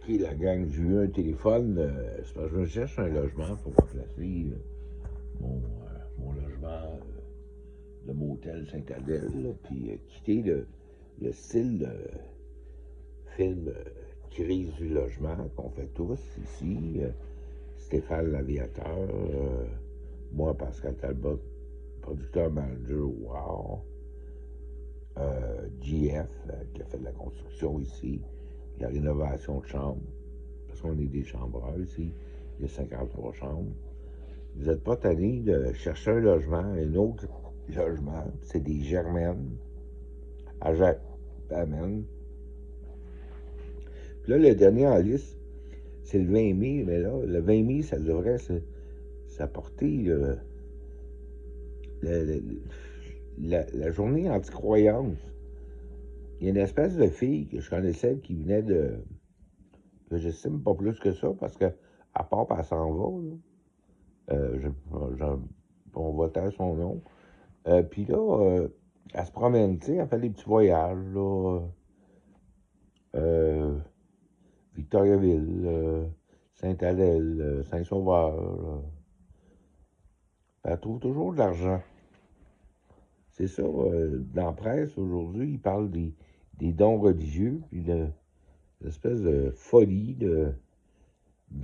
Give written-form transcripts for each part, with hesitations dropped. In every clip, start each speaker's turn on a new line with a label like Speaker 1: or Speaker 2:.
Speaker 1: OK, la gang, j'ai eu un téléphone. C'est parce que je me cherche un logement pour remplacer mon logement de motel Saint-Adèle, puis quitter le style de film crise du logement qu'on fait tous ici. Stéphane l'aviateur, moi, Pascal Talbot, producteur manager, wow. GF, qui a fait de la construction ici, de la rénovation de chambres, parce qu'on est des chambreurs ici, il y a 53 chambres. Vous n'êtes pas tanné de chercher un logement, un autre logement, c'est des germaines, à Amen. Puis là, le dernier en liste, c'est le 20 mai, mais là, le 20 mai, ça devrait s'apporter la journée anti-croyance. Il y a une espèce de fille que je connaissais qui venait que j'estime pas plus que ça, parce que, à part qu'elle s'en va, là, on va taire son nom. Puis là, elle se promène, tu sais, elle fait des petits voyages, là. Victoriaville, Saint-Adèle, Saint-Sauveur. Elle trouve toujours de l'argent. C'est ça, dans la presse, aujourd'hui, ils parlent des dons religieux, puis l'espèce de folie de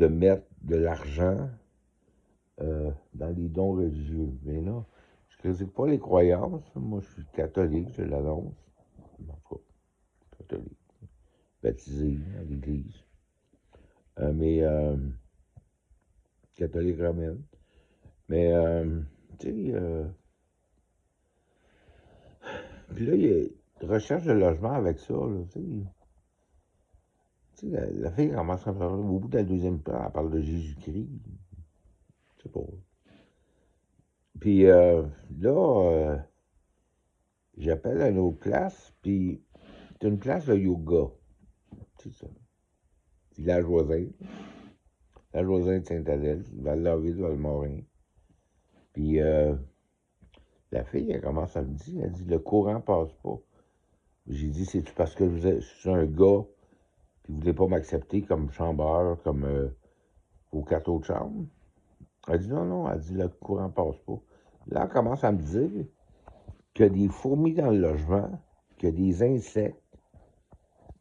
Speaker 1: mettre de l'argent dans les dons religieux. Mais là, je ne critique pas les croyances. Moi, je suis catholique, je l'annonce. En tout cas, catholique. Baptisé à l'église. Mais catholique romaine. Mais, tu sais, puis là, il y a recherche de logement avec ça, là, tu sais. La fille commence à parler, au bout de la deuxième page, elle parle de Jésus-Christ. Je sais pas. Puis là, j'appelle à une autre classe, puis c'est une classe de yoga. C'est ça. Village voisin. Village voisin de Saint-Adèle, Val-Laville, Val-Morin. Puis la fille, elle commence à me dire, elle dit, le courant passe pas. J'ai dit, c'est-tu parce que je suis un gars, puis vous voulez pas m'accepter comme chambreur, comme vos cartes de chambre? Elle dit, non, non, elle dit, le courant passe pas. Là, elle commence à me dire qu'il y a des fourmis dans le logement, qu'il y a des insectes.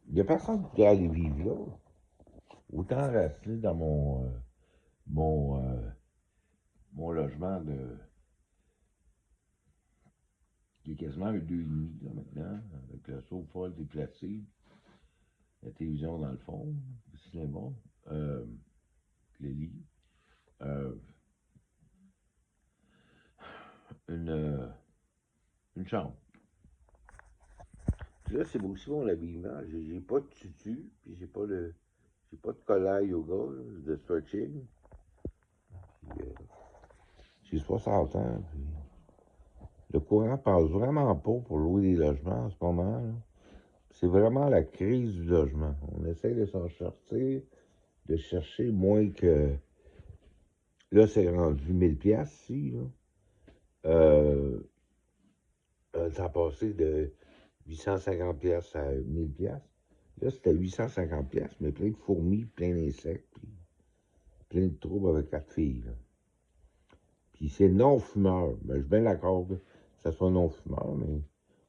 Speaker 1: Il n'y a personne qui doit aller vivre là. Autant rester dans mon logement qui est quasiment un 2,5 là, maintenant, avec le sofa déplacé, la télévision dans le fond, le cinéma, le lit, une chambre. Puis là, c'est aussi mon habillement. J'ai pas de tutu, puis j'ai pas de collant yoga, là, de stretching. Puis, j'ai 60 ans, puis le courant passe vraiment pas pour louer des logements en ce moment, là. C'est vraiment la crise du logement. On essaie de s'en sortir, de chercher moins que... Là, c'est rendu 1000 piastres ici, là. Ça a passé de 850 piastres à 1000 piastres. Là, c'était 850 piastres, mais plein de fourmis, plein d'insectes, puis plein de troubles avec la fille, là. Puis c'est non-fumeur. Ben, je suis bien d'accord que ça soit non-fumeur, mais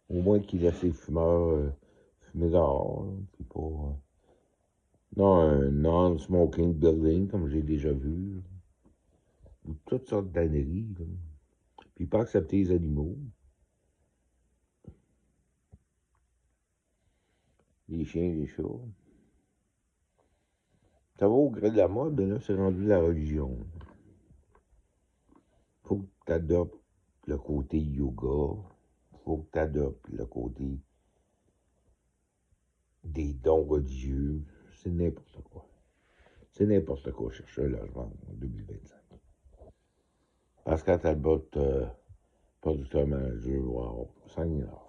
Speaker 1: au moins qu'il laisse les fumeurs fumer dehors, là, puis pas... non, un non-smoking building, comme j'ai déjà vu, là. Ou toutes sortes d'anneries, là. Puis pas accepter les animaux. Les chiens, les chats. Ça va au gré de la mode, là, c'est rendu la religion. Faut que tu adoptes le côté yoga. Faut que tu adoptes le côté des dons religieux. C'est n'importe quoi. C'est n'importe quoi chercher un logement en 2025. Pascal Talbot, producteur manager, wow, 5 000 $.